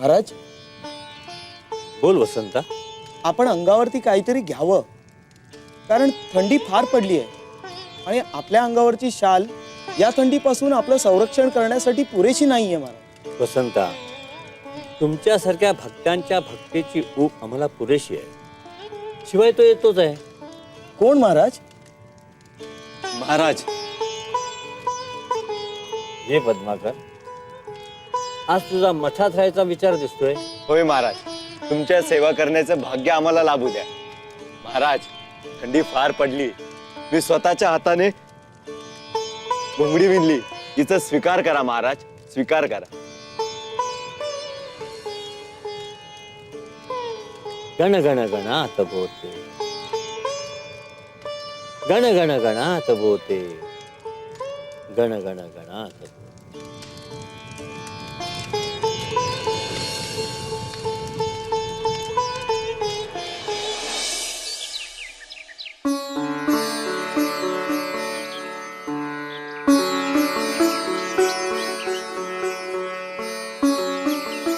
महाराज, बोल वसंता. आपण अंगावरती काहीतरी घ्यावं, कारण थंडी फार पडली आहे आणि आपल्या अंगावरची शाल या थंडीपासून आपलं संरक्षण करण्यासाठी पुरेशी नाहीये महाराज. वसंता, तुमच्यासारख्या भक्तांच्या भक्तीची ऊब आम्हाला पुरेशी आहे. शिवाय तो येतोच आहे. कोण महाराज? महाराज, ये पद्माकर, आज तुझा मठात राहायचा विचार दिसतोय. होय महाराज, तुमच्या सेवा करण्याचं भाग्य आम्हाला लाभू द्या. महाराज, थंडी फार पडली. मी स्वतःच्या हाताने घोंगडी विणली. हिचा स्वीकार करा महाराज, स्वीकार करा. गण गण गणात बोते, गण गण गणात बोते, गण गण गणात बोते.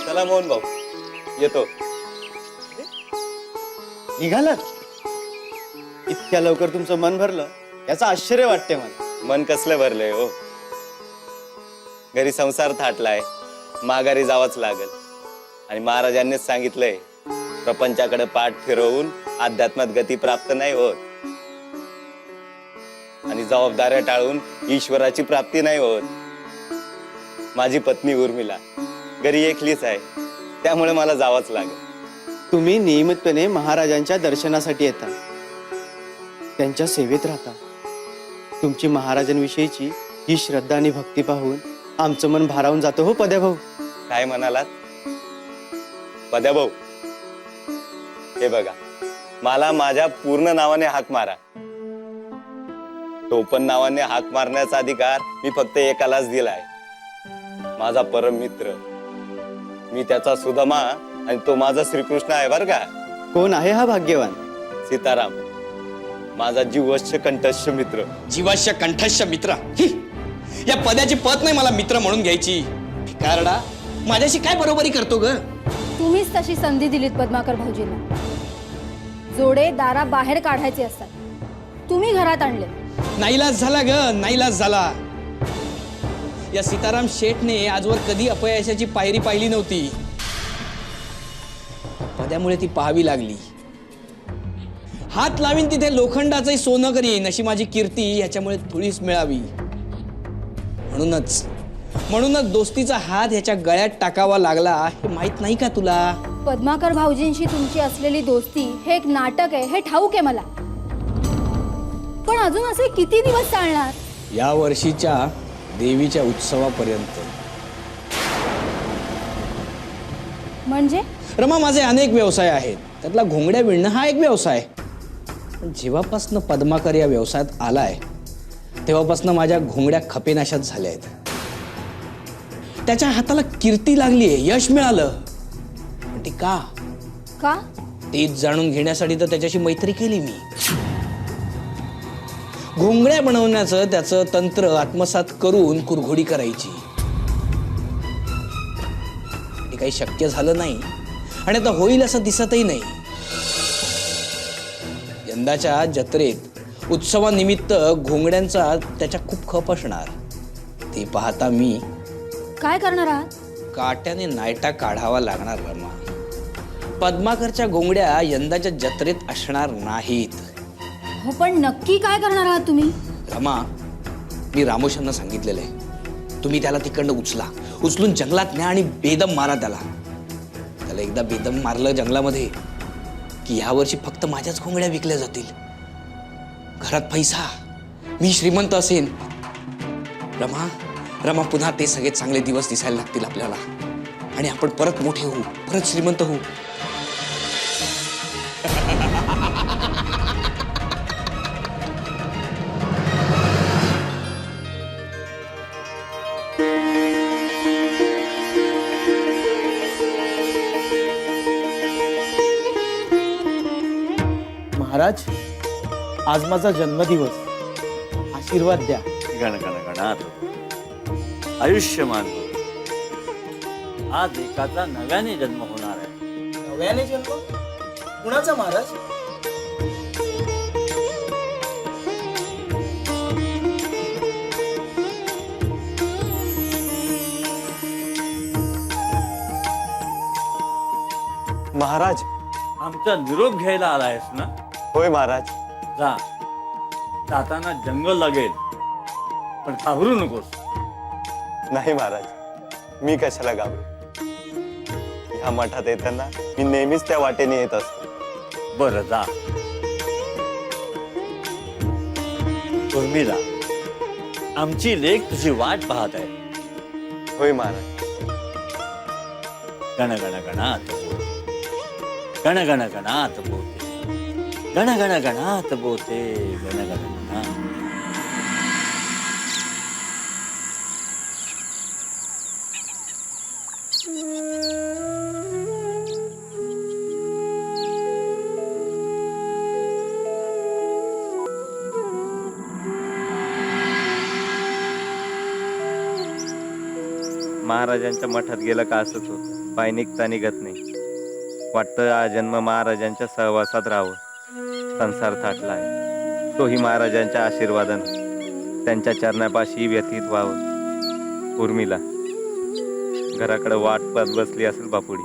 चला मोहन भाऊ, येतो. निघालात? इतक्या लवकर तुमचं मन भरलं याचं आश्चर्य वाटते मला. मन कसलं भरलंय हो. घरी संसार थाटलाय, माघारी जावंच लागल. आणि महाराजांनीच सांगितलंय, प्रपंचाकडे पाठ फिरवून अध्यात्मात गती प्राप्त नाही होत आणि जबाबदाऱ्या टाळून ईश्वराची प्राप्ती नाही होत. माझी पत्नी उर्मिला घरी एकलीच आहे, त्यामुळे मला जावंच लागेल. तुम्ही नियमितपणे महाराजांच्या दर्शनासाठी येता, त्यांच्या सेवेत राहता. तुमची महाराजांविषयीची ही श्रद्धा आणि भक्ती पाहून आमचं मन भारावून जातं हो पद्या भाऊ. काय म्हणालात पद्या भाऊ? हे बघा, मला माझ्या पूर्ण नावाने हाक मारा. टोपण नावाने हाक मारण्याचा अधिकार मी फक्त एकालाच दिलाय, माझा परम मित्र. मी त्याचा सुदामा आणि तो माझा श्रीकृष्ण आहे बर का. कोण आहे हा भाग्यवान? सीताराम, माझा जीवश्य कंठस्थ मित्र. जीवाश्य कंठस्थ मित्र? या पदाची पत नाही मला मित्र म्हणून घ्यायची. कारडा माझ्याशी काय बरोबरी करतो ग? तुम्हीच तशी संधी दिलीत पद्माकर भाऊजींना. जोडे दारा बाहेर काढायचे असतात, तुम्ही घरात आणले. नाईलाज झाला ग, नाईलाज झाला. या सीताराम शेठने आजवर कधी अपयशाची पायरी पाहिली नव्हती. पद्यामुळे ती पाहावी लागली. हात लावीन तिथे लोखंडाचंही सोनं करीन अशी माझी कीर्ती ह्याच्यामुळे थोडीच मिळावी. म्हणूनच दोस्तीचा हात ह्याच्या गळ्यात टाकावा लागला. हे माहित नाही का तुला? पद्माकर भाऊजींशी तुमची असलेली दोस्ती हे एक नाटक आहे हे ठाऊक आहे मला, पण अजून असे किती दिवस चालणार? या वर्षीच्या देवीच्या उत्सवापर्यंत. म्हणजे रमा, माझे अनेक व्यवसाय आहेत, त्यातला घोंगड्या विणणं हा एक व्यवसाय. पण जेव्हापासनं पद्माकर या व्यवसायात आलाय तेव्हापासनं माझ्या घोंगड्या खपेनाशात झाल्या आहेत. त्याच्या हाताला कीर्ती लागलीये, यश मिळालं. पण ती का? का? तेच जाणून घेण्यासाठी तर त्याच्याशी मैत्री केली मी. घोंगड्या बनवण्याचं त्याचं तंत्र आत्मसात करून कुरघोडी करायची. ते काही शक्य झालं नाही आणि आता होईल असं दिसतही नाही. यंदाच्या जत्रेत उत्सवानिमित्त घोंगड्यांचा त्याच्या खूप खप असणार. ते पाहता मी काय करणार आहात? काट्याने नायटा काढावा लागणार रमा. पद्माकरच्या घोंगड्या यंदाच्या जत्रेत असणार नाहीत. हो, पण नक्की काय करणार आहात तुम्ही? रमा, मी रामोशांना सांगितलेलं आहे, तुम्ही त्याला तिकडनं उचलून जंगलात न्या आणि बेदम मारा त्याला. एकदा बेदम मारलं जंगलामध्ये की यावर्षी फक्त माझ्याच घोंगड्या विकल्या जातील. घरात पैसा, मी श्रीमंत असेन. रमा, पुन्हा ते सगळे चांगले दिवस दिसायला लागतील आपल्याला आणि आपण परत मोठे होऊ, परत श्रीमंत होऊ. महाराज, आज माझा जन्मदिवस, आशीर्वाद द्या. गण गण गणात आयुष्यमान. आज एकाचा नव्याने जन्म होणार आहे. नव्याने जन्म कुणाचा महाराज? महाराज. आमचा निरोप घ्यायला आलायस ना? होय महाराज. जा, जाताना जंगल लागेल, पण घाबरू नकोस. नाही महाराज, मी कशाला घाबरू. ह्या मठात येताना मी नेहमीच त्या वाटेने येत असतो. बरं जा. उर्मिला, आमची लेक तुझी वाट पाहत आहे. होय महाराज. गण गण गणात बोते, गण गण गणात बोते, गण गण गणात बोते, गण गण गणात. महाराजांच्या मठात गेलं का असंच होतं. पाय निघता निघत नाही. वाटतं हा जन्म महाराजांच्या सहवासात राहावं. संसार थाटलाय, तोही महाराजांच्या आशीर्वादानं त्यांच्या चरणापाशी व्यतीत व्हावं. उर्मिला घराकडे वाट पाहत बसली असेल बापुडी.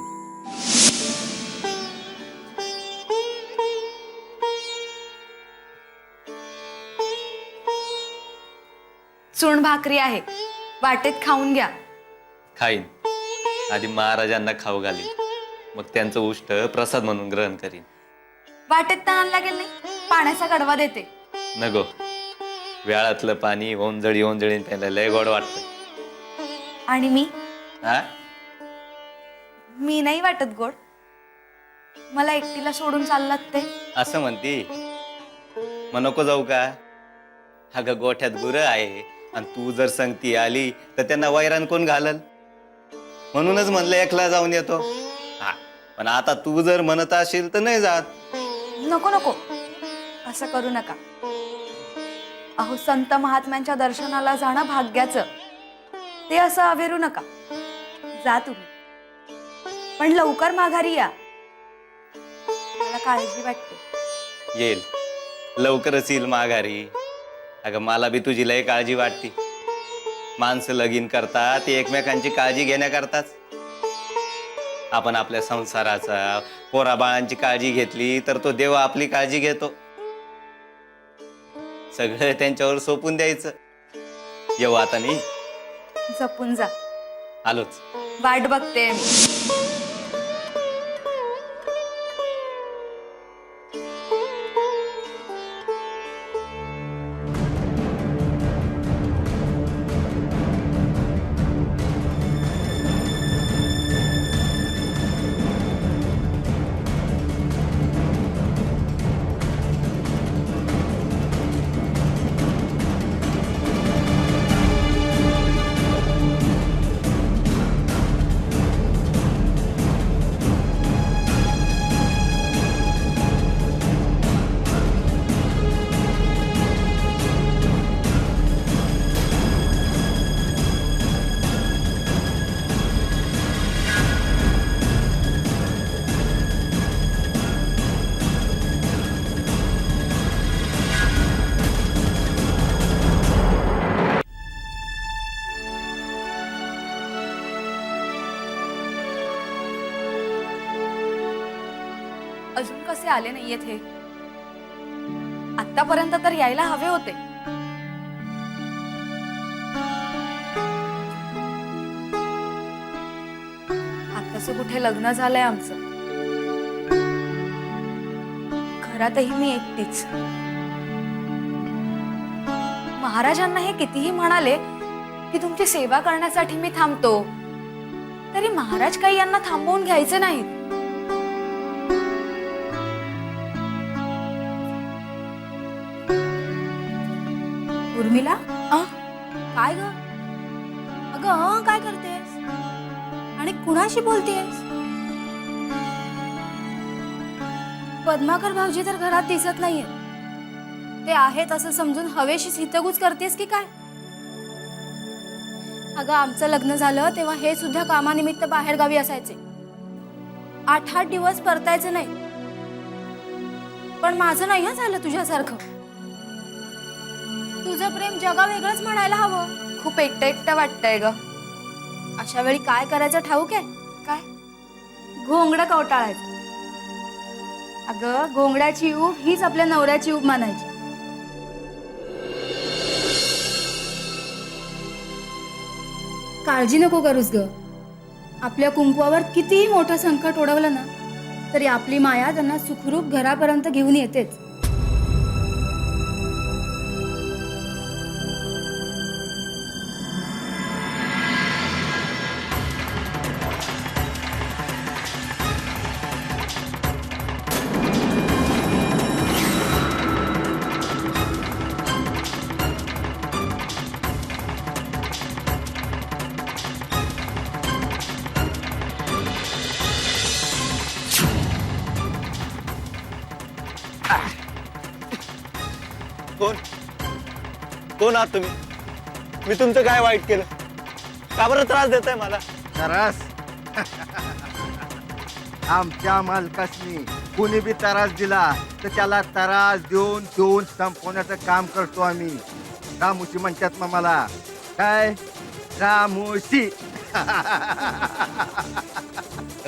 चुण भाकरी आहे, वाटेत खाऊन घ्या. खाईन. आधी महाराजांना खाऊ घालीन, मग त्यांचं उष्ट प्रसाद म्हणून ग्रहण करीन. वाटेत तहान लागेल नाही, पाण्याचा कडवा देते. नको. वेळातलं पाणी ओंजळी ओंजळीन प्यायला लय गोड वाटत. आणि मी हा, मी नाही वाटत गोड. मला एकटीला सोडून चाललात ते. असं म्हणती. मग नको जाऊ का? अगं गोठ्यात गुरं आहे, आणि तू जर संगती आली तर त्यांना वैराण कोण घालल? म्हणूनच म्हणलं एकला जाऊन येतो. हा, पण आता तू जर म्हणत असेल तर नाही जात. नको नको, असं करू नका. अहो, संत महात्म्यांच्या दर्शनाला जाणं भाग्याचं, ते असं अवेरू नका. जा तुम्ही, पण लवकर माघारी या. मला काळजी वाटते. येईल, लवकरच येईल माघारी. अगं मला बी तुझी लय काळजी वाटते. माणसं लगीन करतात ते एकमेकांची काळजी घेण्याकरताच. आपण आपल्या संसाराचा, पोराबाळांची काळजी घेतली तर तो देव आपली काळजी घेतो. सगळं त्यांच्यावर सोपून द्यायचं. येऊ आता मी. जपून जा. आलोच. वाट बघते मी. अजून कसे आले नाहीयेत हे? आतापर्यंत तर यायला हवे होते. आताच कुठे लग्न झालंय आमचं. घरातही मी एकटीच. महाराजांना हे कितीही म्हणाले की तुमची सेवा करण्यासाठी मी थांबतो, तरी महाराज काही यांना थांबवून घ्यायचे नाहीत. उर्मिला, काय ग? अगं काय करतेस आणि कुणाशी बोलतेस? पद्माकर भाऊजी तर घरात दिसत नाहीये. ते आहेत असं समजून हवेशीच हितगुज करतेस की काय? अगं आमचं लग्न झालं तेव्हा हे सुद्धा कामानिमित्त बाहेर गावी असायचे. 8-8 दिवस परतायचे नाही. पण माझं नाही हं झालं तुझ्यासारखं. तुझं प्रेम जगा वेगळंच म्हणायला हवं. खूप एकटं एकटं वाटतंय ग. अशा वेळी काय करायचं ठाऊक आहे? काय? घोंगडं कवटाळायचं. अगं घोंगड्याची ऊब हीच आपल्या नवऱ्याची ऊब मानायची. काळजी नको करूस ग. आपल्या कुंकवावर कितीही मोठं संकट ओढवलं ना तरी आपली माया त्यांना सुखरूप घरापर्यंत घेऊन येतेच. कोण कोण आहात तुम्ही? मी तुमचं काय वाईट केलं? का बरं त्रास देताय मला? त्रास आमच्या मालकासनी कुणी बी त्रास दिला तर त्याला त्रास देऊन देऊन संपवण्याचं काम करतो आम्ही. रामूशी म्हणतात मग मला काय रामूशी.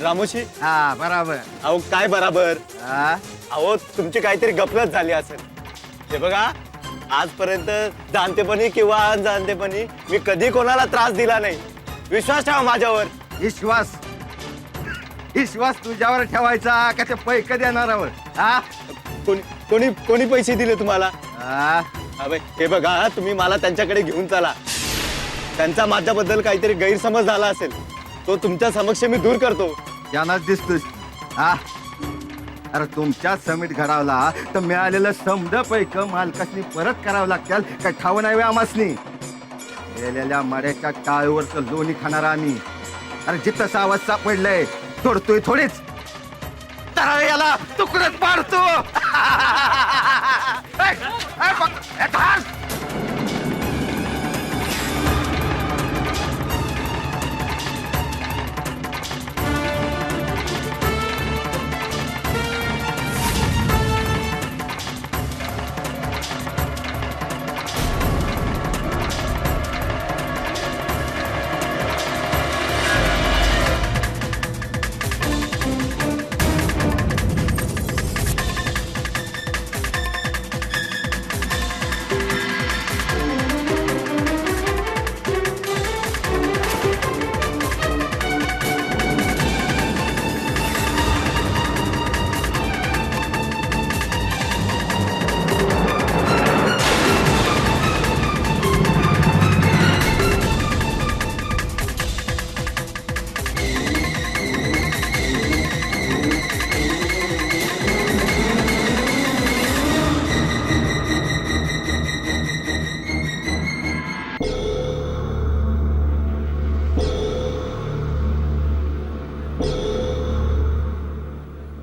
रामोशी? हा बराबर. अहो काय बराबर? हा अहो तुमची काहीतरी गफलत झाली असेल. हे बघा, आजपर्यंत जाणतेपणी किंवा अनजाणतेपणी मी कधी कोणाला त्रास दिला नाही. विश्वास ठेवा माझ्यावर. विश्वास विश्वास तुझ्यावर ठेवायचा का ते पैक देणारावर? हा कोणी कोणी कोणी पैसे दिले तुम्हाला? हा अबे हे बघा, तुम्ही मला त्यांच्याकडे घेऊन चला. त्यांचा माझ्याबद्दल काहीतरी गैरसमज झाला असेल, तो तुमच्या समक्ष मी दूर करतो. त्यांनाच दिसतोस. हा अरे तुमच्या समिट घरावला तर मिळालेलं समज पैक मालकासनी परत करावं लागतील काय ठाव नाही आमासनी. गेलेल्या माड्याच्या टाळीवरचं लोणी खाणार आम्ही. अरे जिथं सावध सापडलंय सोडतोय थोडीच, तर याला तुकडत पाडतो.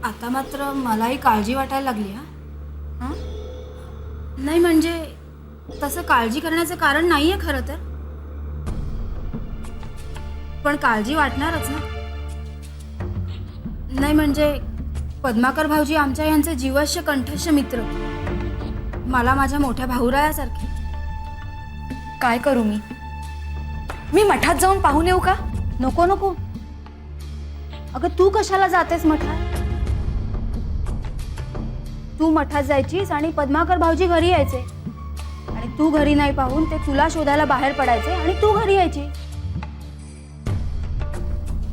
आता मात्र मलाही काळजी वाटायला लागली. हा नाही म्हणजे तसं काळजी करण्याचं कारण नाहीये खरं तर, पण काळजी वाटणारच ना. नाही म्हणजे पद्माकर भाऊजी आमच्या यांचे जीवश्य कंठस्थ मित्र, मला माझ्या मोठ्या भाऊरायासारखे. काय करू मी मठात जाऊन पाहून येऊ का? नको नको. अगं तू कशाला जातेस मठात? तू मठात जायचीस आणि पद्माकर भाऊजी घरी यायचे आणि तू घरी नाही पाहून ते तुला शोधायला बाहेर पडायचे आणि तू घरी यायची.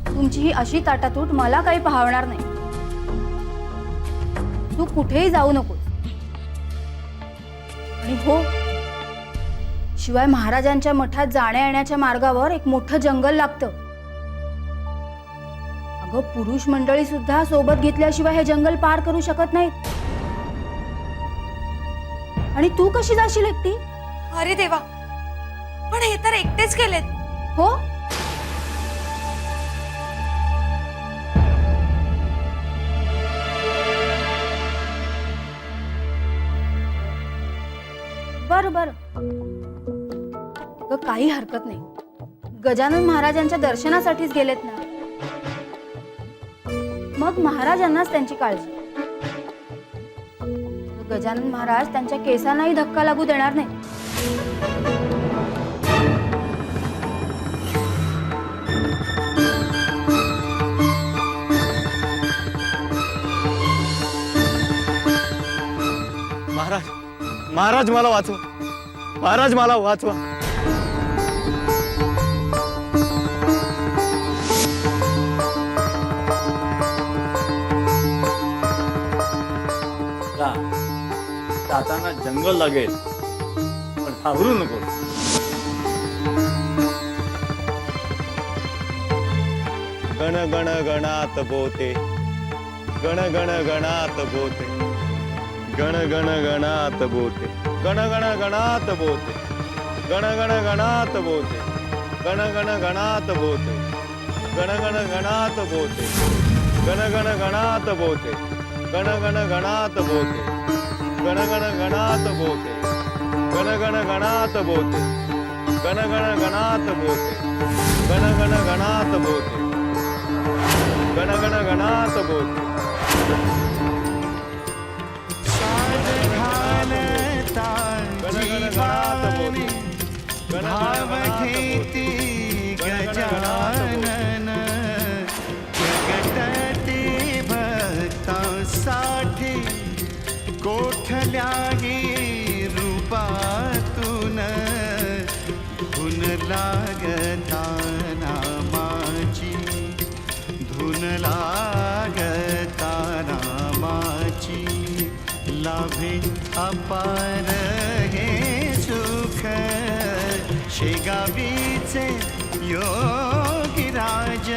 तुमची ही अशी ताटातूट मला काही पाहणार नाही. तू कुठेही जाऊ नकोस. आणि हो, शिवाय महाराजांच्या मठात जाण्या येण्याच्या मार्गावर एक मोठं जंगल लागतं. अगं पुरुष मंडळी सुद्धा सोबत घेतल्याशिवाय हे जंगल पार करू शकत नाहीत. आणि तू कशी जाशील एकटी? अरे देवा, पण हे तर एकटेच केलेत. हो, बर बर, काही हरकत नाही. गजानन महाराजांच्या दर्शनासाठीच गेलेत ना, मग महाराजांनाच त्यांची काळजी. गजानन महाराज त्यांच्या केसांनाही धक्का लागू देणार नाही. महाराज महाराज मला वाचवा, महाराज मला वाचवा. जा. जाताना जंगल लागेल, पण घाबरू नको. गण गण गणात बोते, गण गण गणात बोते, गण गण गणात बोते, गण गण गणात बोते, गण गण गणात बोते, गण गण गणात बोते, गण गण गणात बोते, गण गण गणात बोते, गण गण गणात बोते, गण गण गणात बोते, गण गण गणात बोते, गण गण गणात बोते, गण गण गणात बोते, गण गण गणात बोते. भाव घेती गजानन, जगतते भक्तांसाठी कोठल्याही रूपातून धुन लागता नामाची, धुन लागता नामाची. लाभे अपार हे सुख शेगावीचे योगीराज,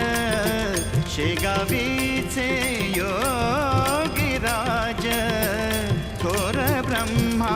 शेगावीचे योगीराज, थोर ब्रह्मा